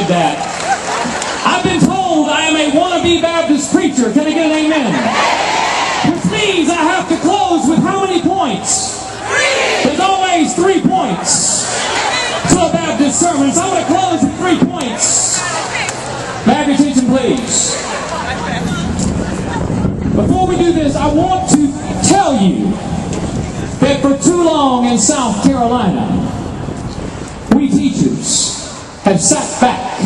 did that. I've been told I am a wannabe Baptist preacher. Can I get an amen? Which means I have to close with how many points? 3. There's always 3 points to a Baptist sermon. So I'm going to close with 3 points. May I have your attention, please? Before we do this, I want to tell you that for too long in South Carolina, we teachers have sat back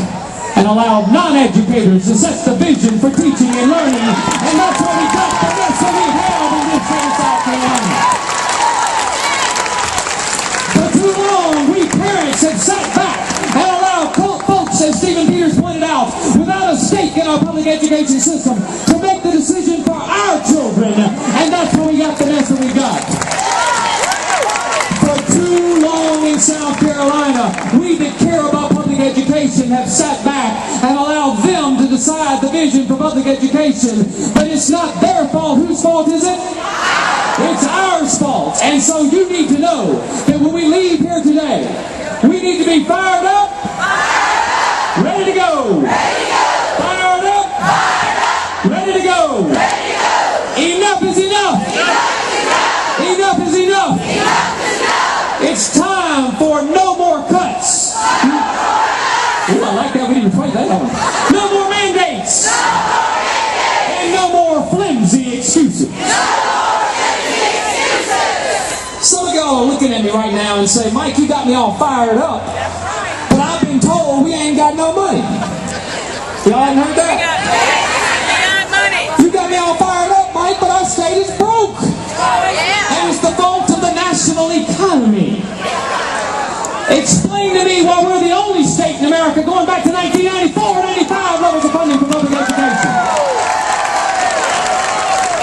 and allowed non-educators to set the vision for teaching and learning, and that's what we got, and that's what we have in this state of South Carolina. For too long, we parents have sat back and allowed folks, as Stephen Peters pointed out, without a stake in our public education system, to make the decision for our children, and that's where we got the mess that we got. For too long in South Carolina, we that care about public education have sat back and allowed them to decide the vision for public education. But it's not their fault. Whose fault is it? It's ours fault. And so you need to know that when we leave here today, we need to be fired up, ready to go. Fired up, ready to go. Enough is enough. Enough is enough. It's time for no more cuts. Ooh, I like that. We didn't fight that one. No more mandates. And no more flimsy excuses. Some of y'all are looking at me right now and say, Mike, you got me all fired up. But I've been told we ain't got no money. Y'all hadn't heard that? You got me all fired up, Mike, but our state is broke. And it's the fault of the national economy. Explain to me why we're the only state in America going back to 1994 and 95 levels of funding for public education.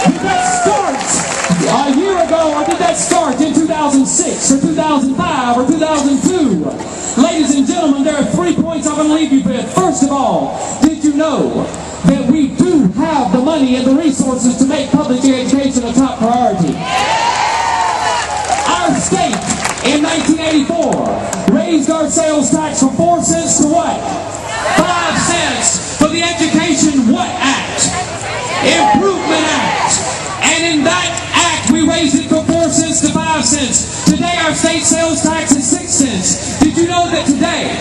Did that start a year ago, or did that start in 2006 or 2005 or 2002? Ladies and gentlemen, there are 3 points I'm going to leave you with. First of all, did you know that we do have the money and the resources to make public education a top priority? Our state in 1984 raised our sales tax from 4 cents to what? 5 cents for the Education What Act? Improvement Act. And in that act we raised it from 4 cents to 5 cents. Today our state sales tax is 6 cents. Did you know that today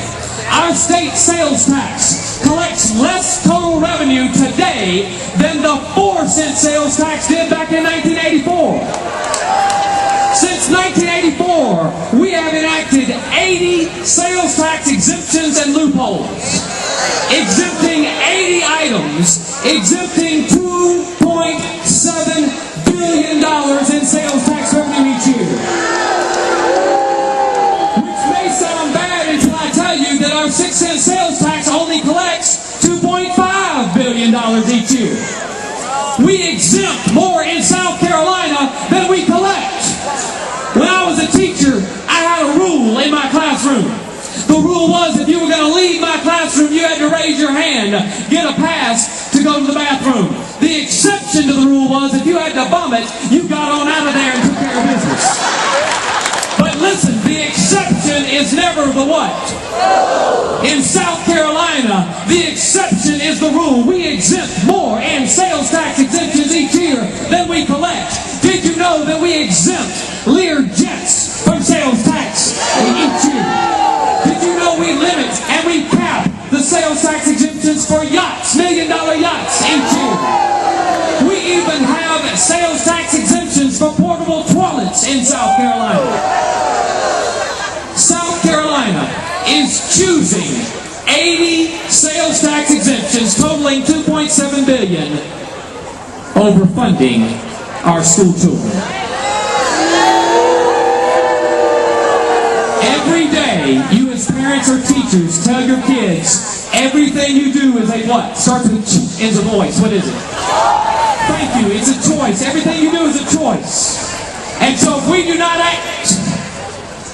our state sales tax collects less total revenue today than the 4-cent sales tax did back in 1984? Since 1984, we have enacted 80 sales tax exemptions and loopholes, exempting 80 items, exempting $2.7 billion in sales tax revenue each year. Which may sound bad until I tell you that our 6-cent sales tax only collects $2.5 billion each year. We exempt more in South Carolina than we collect. When I was a teacher, I had a rule in my classroom. The rule was if you were going to leave my classroom, you had to raise your hand, get a pass to go to the bathroom. The exception to the rule was if you had to vomit, you got on out of there and took care of business. But listen, the exception is never the what? In South Carolina, the exception is the rule. We exempt more in sales tax exemptions each year than we collect. Did you know that we exempt Lear jets from sales tax each year? Did you know we limit and we cap the sales tax exemptions for yachts, $1 million yachts each year? We even have sales tax exemptions for portable toilets in South Carolina. South Carolina is choosing 80 sales tax exemptions totaling $2.7 billion over funding our school children. Every day, you as parents or teachers tell your kids everything you do is a what? Starts with ch, ends with voice. What is it? Thank you. It's a choice. Everything you do is a choice. And so if we do not act,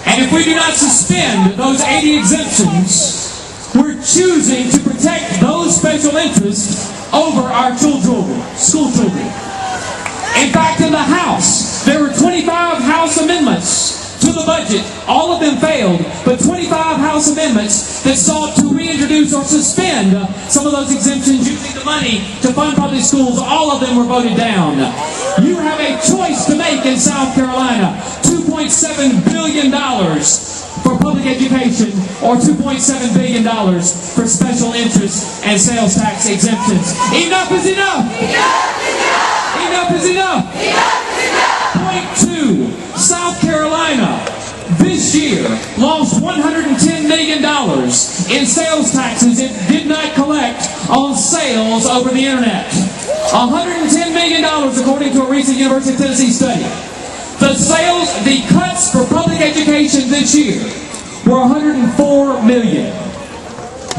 and if we do not suspend those 80 exemptions, we're choosing to protect those special interests over our children, school children. In fact, in the House, there were 25 House amendments to the budget. All of them failed, but 25 House amendments that sought to reintroduce or suspend some of those exemptions using the money to fund public schools, all of them were voted down. You have a choice to make in South Carolina. $2.7 billion for public education or $2.7 billion for special interest and sales tax exemptions. Enough is enough! Enough is enough! Point two, South Carolina this year lost $110 million in sales taxes it did not collect on sales over the internet. $110 million according to a recent University of Tennessee study. The cuts for public education this year were $104 million.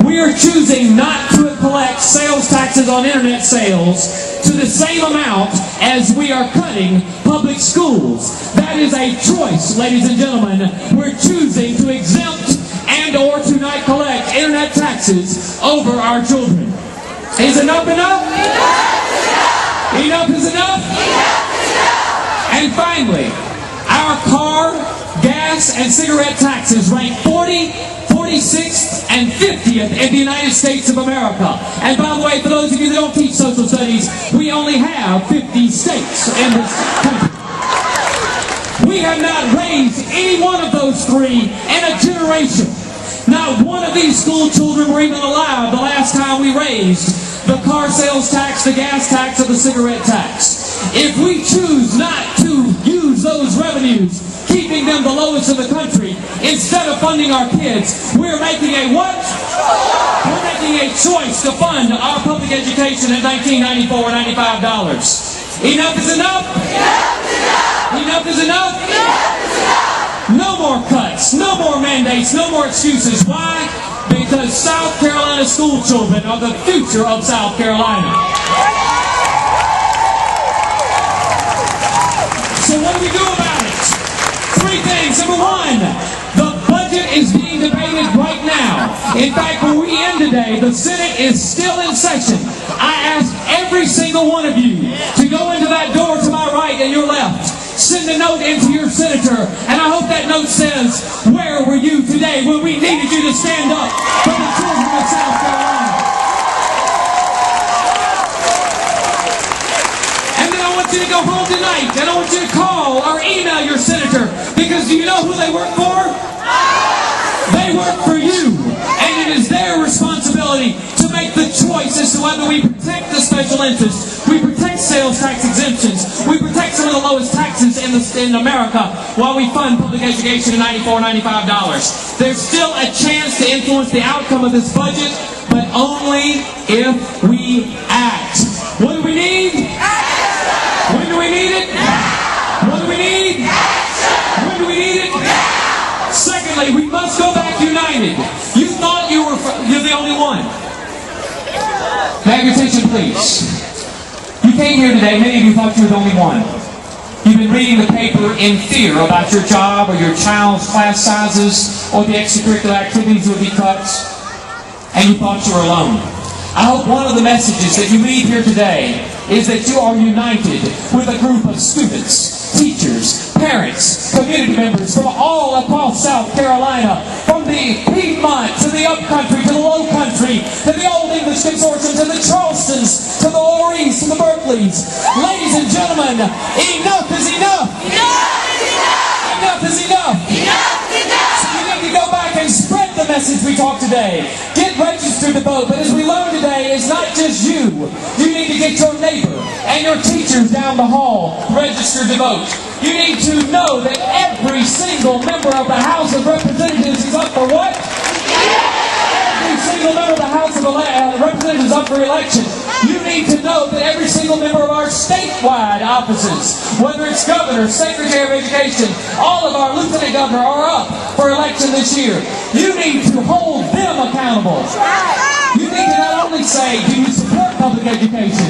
We are choosing not to collect sales taxes on internet sales to the same amount as we are cutting public schools. That is a choice, ladies and gentlemen. We're choosing to exempt and or to not collect internet taxes over our children. Is enough enough? Enough is enough? And finally, our car, gas, and cigarette taxes rank 40th, 46th, and 50th in the United States of America. And by the way, for those of you that don't teach social studies, we only have 50 states in this country. We have not raised any one of those three in a generation. Not one of these school children were even alive the last time we raised the car sales tax, the gas tax, or the cigarette tax. If we choose not to use those revenues, keeping them the lowest in the country, instead of funding our kids, we're making a what? We're making a choice to fund our public education at $19.94 or $95. Enough is enough? Enough is enough? No more cuts, no more mandates, no more excuses. Why? Because South Carolina school children are the future of South Carolina. So what do we do about it? Three things. Number one, the budget is being debated right now. In fact, when we end today, the Senate is still in session. I ask every single one of you to go into that door to my right and your left. Send a note into your senator, and I hope that note says, where were you today when we needed you to stand up for the children of South Carolina? And then I want you to go home tonight, and I want you to call or email your senator, because do you know who they work for? They work for you, and it is their responsibility to make the choice as to whether we protect the special interests, we protect sales tax exemptions, we protect some of the lowest taxes in America while we fund public education at $94, $95. There's still a chance to influence the outcome of this budget, but only if we act. What do we need? When do we need it? What do we need? When do we need it? Secondly, we must go back united. You thought you're the only one. Have your attention, please. You came here today, many of you thought you were the only one. You've been reading the paper in fear about your job or your child's class sizes or the extracurricular activities that would be cut, and you thought you were alone. I hope one of the messages that you leave here today is that you are united with a group of students, teachers, parents, community members from all across South Carolina, from the Piedmont to the upcountry to the low country, to the Old English Consortium, to the Charlestons, to the Lorees, to the Berkeleys. Ladies and gentlemen, enough is enough! Enough is enough! So you need to go back and spread the message we talked today. Get registered to vote, but as we learned today, it's not just you. You need to get your neighbor and your teachers down the hall registered to vote. You need to know that every single member of the House of Representatives is up for what? Every single member of the House of Representatives is up for election. You need to know that every single member of our statewide offices, whether it's governor, secretary of education, all of our lieutenant governor are up for election this year. You need to hold them accountable. You need to not only say, do you support public education?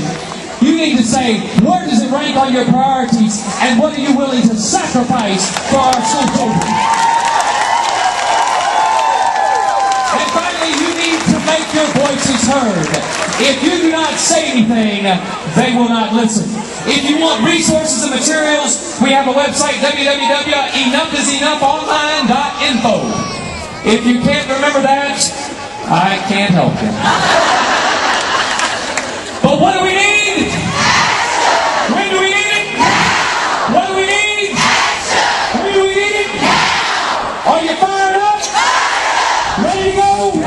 You need to say, where does it rank on your priorities, and what are you willing to sacrifice for our school children? And finally, you need to make your voices heard. If you do not say anything, they will not listen. If you want resources and materials, we have a website, www.enoughisenoughoonline.info. If you can't remember that, I can't help you. But what do we need? When do we need it? What do we need? When do we need it? Are you fired up? Ready to go?